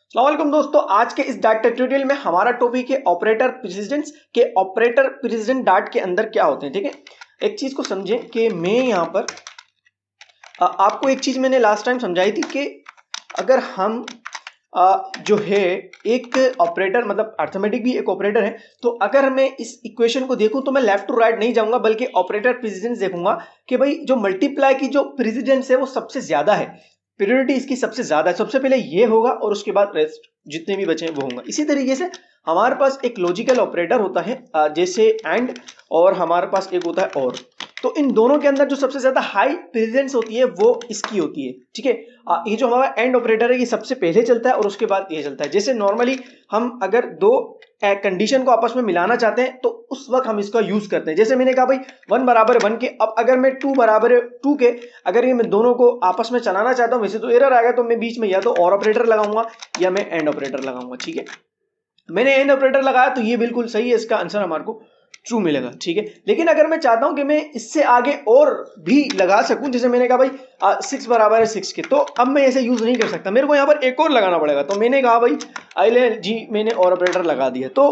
अस्सलाम वालेकुम दोस्तों, आज के इस डाट ट्यूटोरियल में हमारा टॉपिक है ऑपरेटर प्रेसिडेंस के ऑपरेटर प्रेसिडेंट डाट के अंदर क्या होते हैं। ठीक है, एक चीज को समझें कि मैं यहाँ पर आपको एक चीज मैंने लास्ट टाइम समझाई थी कि अगर हम जो है एक ऑपरेटर मतलब अर्थमेटिक भी एक ऑपरेटर है, तो अगर मैं इस इक्वेशन को देखूं तो मैं लेफ्ट टू राइट नहीं जाऊंगा बल्कि ऑपरेटर प्रेसिडेंस देखूंगा कि भाई जो मल्टीप्लाई की जो प्रेसिडेंस है वो सबसे ज्यादा है, प्रियोरिटी इसकी सबसे ज्यादा है। सबसे पहले ये होगा और उसके बाद रेस्ट जितने भी बचे हैं वो होंगे। इसी तरीके से हमारे पास एक लॉजिकल ऑपरेटर होता है जैसे एंड, और हमारे पास एक होता है और। तो इन दोनों के अंदर जो सबसे ज्यादा हाई प्रेजेंस होती है वो इसकी होती है। ठीक है, ये जो हमारा एंड ऑपरेटर है ये सबसे पहले चलता है और उसके बाद ये चलता है। जैसे नॉर्मली हम अगर दो कंडीशन को आपस में मिलाना चाहते हैं तो उस वक्त हम इसका यूज करते हैं। जैसे मैंने कहा भाई 1 बराबर 1 के, अब अगर मैं 2 बराबर 2 के, अगर ये मैं दोनों को आपस में चलाना चाहता हूं, वैसे तो एरर आएगा तो मैं बीच में या तो और ऑपरेटर लगाऊंगा या मैं एंड ऑपरेटर लगाऊंगा। ठीक है, मैंने एंड ऑपरेटर लगाया तो ये बिल्कुल सही है, इसका आंसर हमारे को ट्रू मिलेगा। ठीक है, लेकिन अगर मैं चाहता हूं कि मैं इससे आगे और भी लगा सकूं, जैसे मैंने कहा भाई 6 बराबर है 6 के, तो अब मैं ऐसे यूज नहीं कर सकता, मेरे को यहां पर एक और लगाना पड़ेगा। तो मैंने कहा भाई आइले जी, मैंने और ऑपरेटर लगा दिया। तो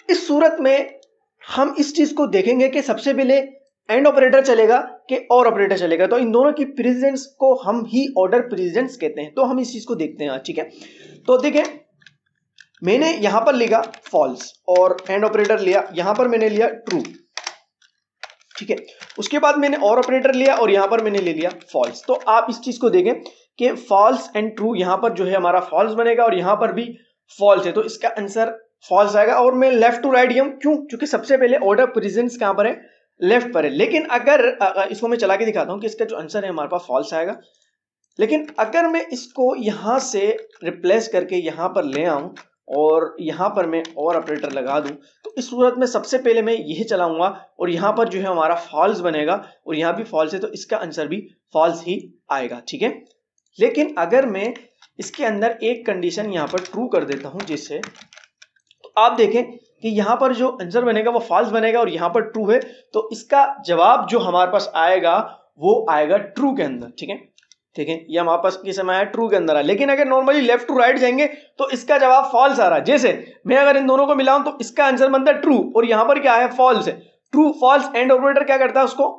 इस सूरत में हम इस चीज को देखेंगे कि सबसे पहले एंड ऑपरेटर चलेगा कि और ऑपरेटर चलेगा। तो इन दोनों की प्रेसिडेंस को हम ही ऑर्डर प्रेसिडेंस कहते हैं। तो हम इस चीज को देखते हैं। ठीक है, तो देखें मैंने यहां पर लिखा फॉल्स और एंड ऑपरेटर लिया, यहां पर मैंने लिया ट्रू। ठीक है, उसके बाद मैंने और ऑपरेटर लिया और यहां पर मैंने ले लिया फॉल्स। तो आप इस चीज को देखें कि फॉल्स एंड ट्रू, यहां पर जो है हमारा फॉल्स बनेगा और यहां पर भी फॉल्स है, तो इसका आंसर फॉल्स आएगा। और मैं लेफ्ट टू राइट गया हूं, क्यों? क्योंकि सबसे पहले ऑर्डर प्रेजेंस कहां पर है? लेफ्ट पर है। लेकिन अगर इसको मैं चला के दिखाता हूं कि इसका जो आंसर है हमारे पास फॉल्स आएगा। लेकिन अगर मैं इसको यहां से रिप्लेस करके यहां पर ले आऊं और यहां पर मैं और ऑपरेटर लगा दूं, तो इस सूरत में सबसे पहले मैं यही चलाऊंगा और यहां पर जो है हमारा फॉल्स बनेगा और यहां भी फॉल्स है, तो इसका आंसर भी फॉल्स ही आएगा। ठीक है, लेकिन अगर मैं इसके अंदर एक कंडीशन यहां पर ट्रू कर देता हूं, जिससे तो आप देखें कि यहां पर जो आंसर बनेगा वो फॉल्स बनेगा और यहां पर ट्रू है, तो इसका जवाब जो हमारे पास आएगा वो आएगा ट्रू के अंदर। ठीक है, ठीक है, ये हमारे पास किस समय आया? ट्रू के अंदर है। लेकिन अगर नॉर्मली लेफ्ट टू राइट जाएंगे तो इसका जवाब फॉल्स आ रहा है। जैसे मैं अगर इन दोनों को मिलाऊं तो इसका आंसर बनता है ट्रू और यहां पर क्या है? फॉल्स है। ट्रू फॉल्स एंड ऑपरेटर क्या करता है? उसको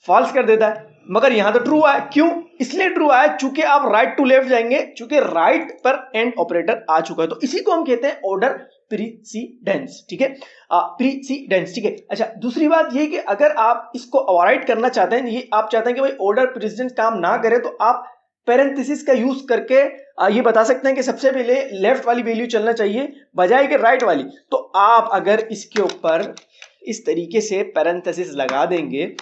फॉल्स कर देता है। मगर यहां तो ट्रू आया, क्यों? इसलिए ट्रू आया चूंकि आप राइट टू लेफ्ट जाएंगे, चूंकि राइट पर एंड ऑपरेटर आ चुका है। तो इसी को हम कहते हैं ऑर्डर प्रीसीडेंस। ठीक है, प्रीसीडेंस। ठीक है, अच्छा दूसरी बात ये कि अगर आप इसको अवॉइड करना चाहते हैं, ये आप चाहते हैं कि भाई ऑर्डर प्रेसिडेंस काम ना करे, तो आप पेरेंथेसिस का यूज करके ये बता सकते हैं कि सबसे पहले लेफ्ट वाली वैल्यू चलना चाहिए बजाय कि राइट वाली। तो आप अगर इसके ऊपर इस तरीके से पेरेंथेसिस लगा देंगे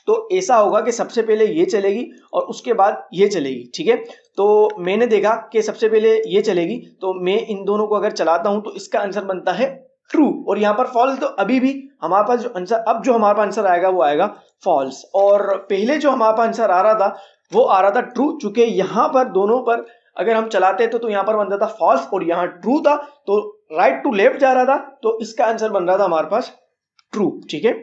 तो ऐसा होगा कि सबसे पहले ये चलेगी और उसके बाद ये चलेगी। ठीक है, तो मैंने देखा कि सबसे पहले ये चलेगी, तो मैं इन दोनों को अगर चलाता हूं तो इसका आंसर बनता है ट्रू और यहां पर फॉल्स। तो अभी भी हमारे पास जो आंसर, अब जो हमारे पास आंसर आएगा वो आएगा फॉल्स, और पहले जो हमारे पास आंसर आ रहा था वो आ रहा था ट्रू। चूंकि यहां पर दोनों पर अगर हम चलाते थे तो यहां पर बनता था फॉल्स और यहां ट्रू था, तो राइट टू लेफ्ट जा रहा था, तो इसका आंसर बन रहा था हमारे पास ट्रू। ठीक है,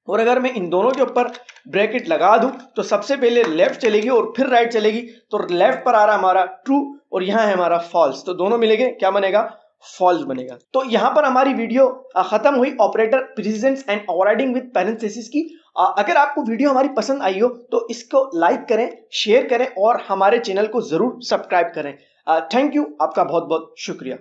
और अगर मैं इन दोनों के ऊपर ब्रैकेट लगा दूं तो सबसे पहले लेफ्ट चलेगी और फिर राइट चलेगी, तो लेफ्ट पर आ रहा है हमारा ट्रू और यहां है हमारा फॉल्स, तो दोनों मिलेंगे क्या बनेगा? फॉल्स बनेगा। तो यहां पर हमारी वीडियो खत्म हुई operator precedence and overriding with parenthesis की। अगर आपको वीडियो हमारी पसंद आई हो तो इसको लाइक करें, शेयर करें और हमारे चैनल को जरूर सब्सक्राइब करें। थैंक यू, आपका बहुत बहुत शुक्रिया।